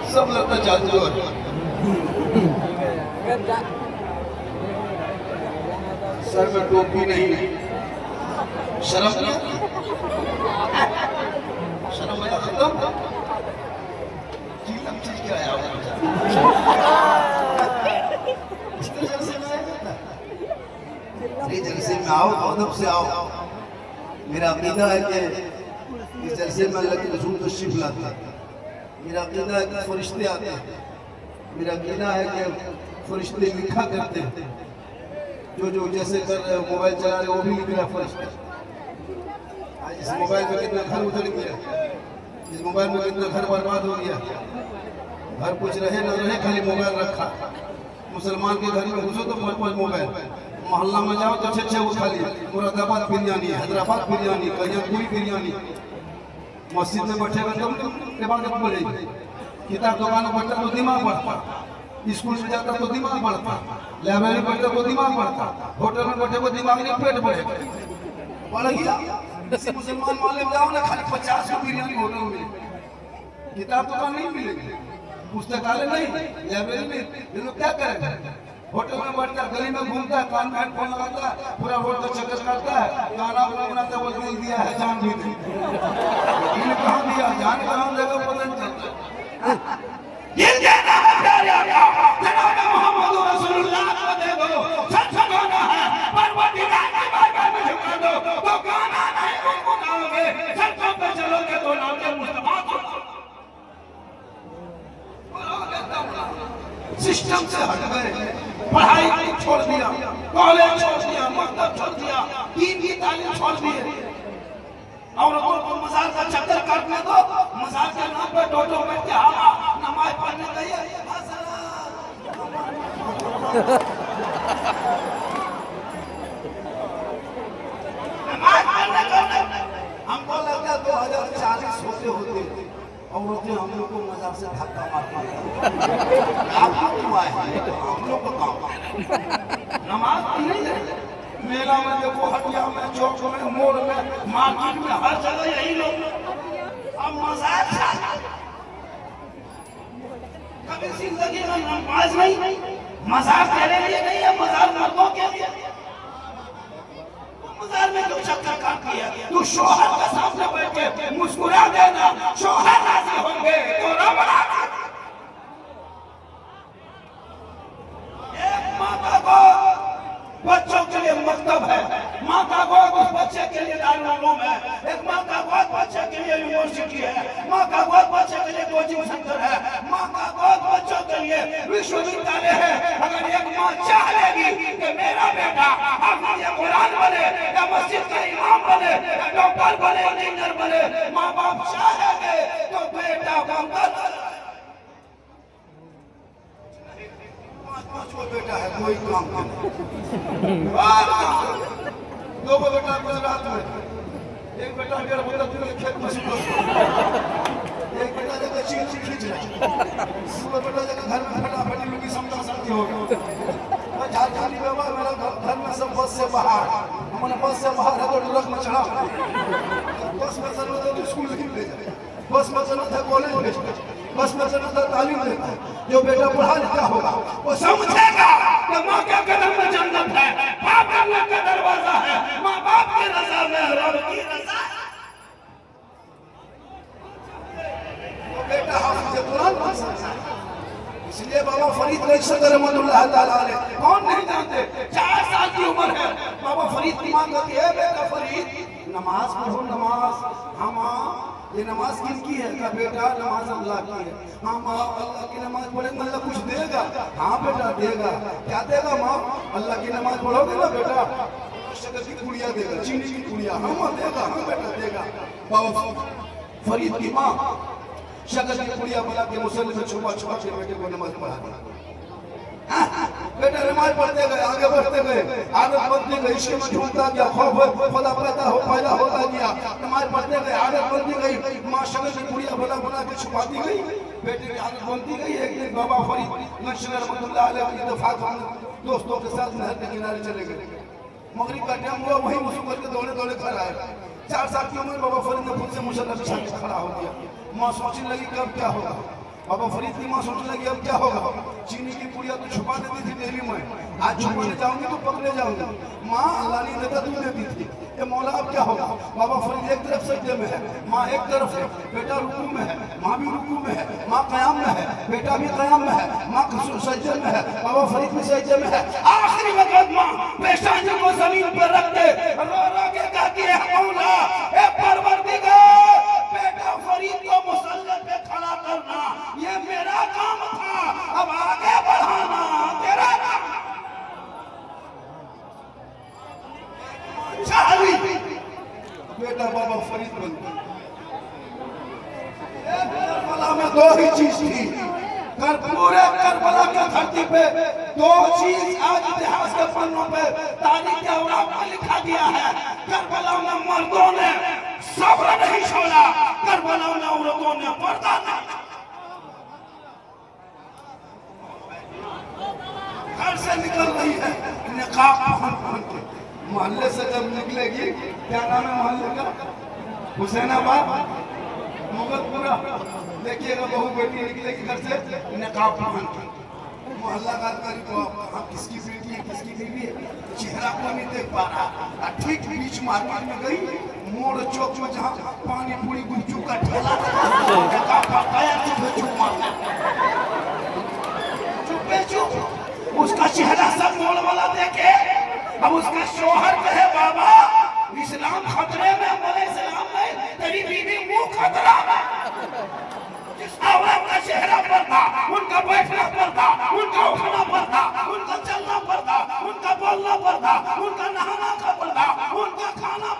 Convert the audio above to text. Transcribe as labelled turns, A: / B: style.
A: सब लगता चालू है। सर में टोपी नहीं, शर्म शर्म आया खत्म। चीज क्या आया इस जलसे में आओ, अदब से आओ। मेरा अकीदा है कि इस जलसे में अल्लाह के रसूल तशरीफ लाते हैं। मेरा अकीदा है कि फरिश्ते आते हैं। मेरा अकीदा है कि फरिश्ते लिखा करते हैं। जो जैसे कर रहे हो, मोबाइल चला रहे हो, वो भी लिख रहा है फरिश्ते। इस मोबाइल में कितना घर उजड़ गया, इस मोबाइल में कितना घर बर्बाद हो गया। घर कुछ रहे न रहे, खाली मोबाइल रखा। मुसलमान के घर में घुसो तो पाँच मोबाइल, मोहल्ला में जाओ तो अच्छे वो खाली मुरादाबाद बिरयानी, हैदराबाद बिरयानी, कल्याणपुरी बिरयानी। मस्जिद में बैठे हुए तो इबादत बढ़ेगी। किताब दुकान में बैठा तो दिमाग बढ़ता, स्कूल में जाता तो दिमाग बढ़ता, लाइब्रेरी में बैठा तो दिमाग बढ़ता, होटल में बैठे तो दिमाग नहीं पेट बढ़ेगा। बढ़ गया किसी मुसलमान मोहल्ले में जाओ ना, खाली 50 की बिरयानी होटल में, किताब दुकान नहीं मिलेगी, पुस्तकालय नहीं, लाइब्रेरी में। ये लोग क्या करेगा? होटल में बैठता, गली में घूमता है, कान में हेडफोन लगाता है, पूरा रोड का चक्कर काटता है, गाना बनाता है, बोलते दिया है जान भी नहीं। इन्हें कहाँ दिया, जान कहाँ देगा पता नहीं चलता। ये कहना है प्यारे आका जनाब मोहम्मद रसूलुल्लाह को देखो, सच गाना है परवरदिगार की बारगाह में झुका दो तो गाना नहीं गुनगुनाओगे, सड़कों पे चलोगे तो नाम मुस्तफा को सिस्टम से हट गए। पढ़ाई छोड़ दिया, कॉलेज छोड़ दिया, मकतब छोड़ दिया, दीन की तालीम छोड़ दी। औरतों को मजार का चक्कर काटने दो, मजार के नाम पर टोटो बैठ के हाँ नमाज पढ़ने गई है। नमाज पढ़ने गए। हमको लगता है 2040 होते औरतें हम लोग को मजार से धक्का मारती। आप क्यों आए हैं? हम लोग को काम नमाज नहीं है। मेला में देखो, हटिया में, चौक में, मोड़ में, मार्केट में, हर जगह यही लोग। अब मजाक कभी जिंदगी में नमाज नहीं, मजाक तेरे लिए नहीं है, मजाक मर्दों के लिए। मजार में क्यों चक्कर काट दिया? तू शोहर के सामने बैठ के मुस्कुरा देना, शोहर राजी होंगे तो रब राजी। एक माँ का गोद बच्चों के लिए मकतब है, माँ का गोद उस बच्चे के लिए दारुल उलूम है, एक माँ का गोद बच्चे के लिए यूनिवर्सिटी है, माँ का गोद बच्चे के लिए कोचिंग सेंटर है, माँ का गोद बच्चों के लिए विश्वविद्यालय है। अगर एक माँ चाह लेगी कि मेरा बेटा हाफिज़ कुरान बने या मस्जिद का इमाम बने या डॉक्टर बने, इंजीनियर बने, माँ बाप चाहेंगे तो बेटा बनता बेटा है कोई काम नहीं। दो बेटा गुजरात में, एक बेटा मेरा खेत में, एक बेटा जगह चीज खींच रहा है, दूसरा बेटा जगह घर में फटाफटी में समझा सकती हो। झारखंडी में मेरा घर में सब बस से बाहर, हमारे बस से बाहर है तो ट्रक में चढ़ा, बस में चलना था तो स्कूल नहीं ले जाए, बस में चलना था कॉलेज ले जाए, बस में चलना था तालीम लेना। जो बेटा पढ़ा लिखा होगा वो समझेगा कि माँ के कदम में जन्नत है, बाप अल्लाह का दरवाजा है, माँ बाप की रज़ा में रब की रज़ा। वो बेटा हाफिज़ कुरान बन सकता है। इसलिए बाबा फरीद रहमतुल्लाह अलैह, कौन नहीं जानते, 4 साल की उम्र है, बाबा फरीद की मांग होती है, बेटा फरीद नमाज पढ़ो, नमाज। हाँ माँ ये नमाज किनकी है? का बेटा नमाज अल्लाह की है। हाँ माँ अल्लाह की नमाज पढ़ेंगे अल्लाह कुछ देगा? हाँ बेटा देगा। क्या देगा माँ? अल्लाह की नमाज पढ़ोगे ना बेटा शक्कर की पुड़िया देगा, चीनी की पुड़िया। हाँ माँ देगा, हाँ बेटा देगा। बाबा फरीद की माँ शक्कर की पुड़िया बना के मुसल्ले में छुपा छुपा के बेटे को नमाज पढ़ा। बेटा नमाज पढ़ते गए, आगे बढ़ते गए, आदत बनती गई, इश्क में झूमता गया, खौफ खुदा पैदा होता गया, नमाज पढ़ते गए, आदत बनती गई, माँ शक्कर की पुड़िया बना के छुपाती गई, बेटे की आदत बनती गई। एक दिन बाबा फरीद रहमतुल्लाह अलैह इत्तेफाक दोस्तों के साथ नहर के किनारे चले गए। मगरिब का टाइम हुआ, वहीं वसूल करके दौड़े घर आए। 4 साल की उम्र बाबा फरीद ने खुद से मुसल्ला बिछा के खड़ा हो गया। माँ सोचने लगी कब क्या होगा। बाबा फरीद की माँ सोचने लगी अब क्या होगा, चीनी की पुड़िया तो छुपा देती थी दिल्ली में, आज छुपाने जाऊंगी तो पकड़े जाऊंगी। माँ अल्लाह नहीं देता तू देती थी, ये मौला अब क्या होगा। बाबा फरीद एक तरफ सजदे में है, माँ एक तरफ है, बेटा रुकू में है, माँ भी रुकू में है, माँ कयाम में है, बेटा भी कयाम में है, माँ सजदे में है, बाबा फरीद भी सजदे में है। आखिरी वक्त माँ पेशानी को जमीन पर रख दे, रो रो के कहती है मौला ए परवरदिगार, बेटा फरीद को मुसल्ले पे खड़ा करना ये मेरा काम था, अब आगे बढ़ाना तेरा काम। चाली बेटा बाबा फरीद बन गया। करबला में दो ही चीज थी, पूरे करबला के धरती पे दो चीज आज इतिहास के पन्नों पे तारीख के औराक में लिखा गया है। करबला में मर्दों ने सब्र नहीं छोड़ा, करबला में औरतों ने पर्दा नहीं। घर से निकल रही है निकाब पहन के, मोहल्ले से जब निकलेगी, क्या नाम है मोहल्ले का, हुसैनाबाद मुगलपुरा, देखिएगा बहू बेटी निकलेगी घर से निकाब पहन के। मोहल्ला का करीब हाँ किसकी बेटी है किसकी बीवी है, चेहरा को नहीं देख पा रहा। ठीक बीच मार्केट में गई, मोड़ चौक में जहाँ पानी पूरी गुपचुप का ठेला चुपे चुप, उसका चेहरा सब मोड़ वाला देखे। अब उसका शोहर कहे बाबा इस्लाम खतरे में, बोले इस्लाम में तेरी बीवी मुंह खतरा में। जिस औरत का चेहरा पर था, उनका बैठना पर था, उनका उठना पर था, उनका चलना पर था, उनका बोलना पर था, उनका नहाना का पर था, उनका खाना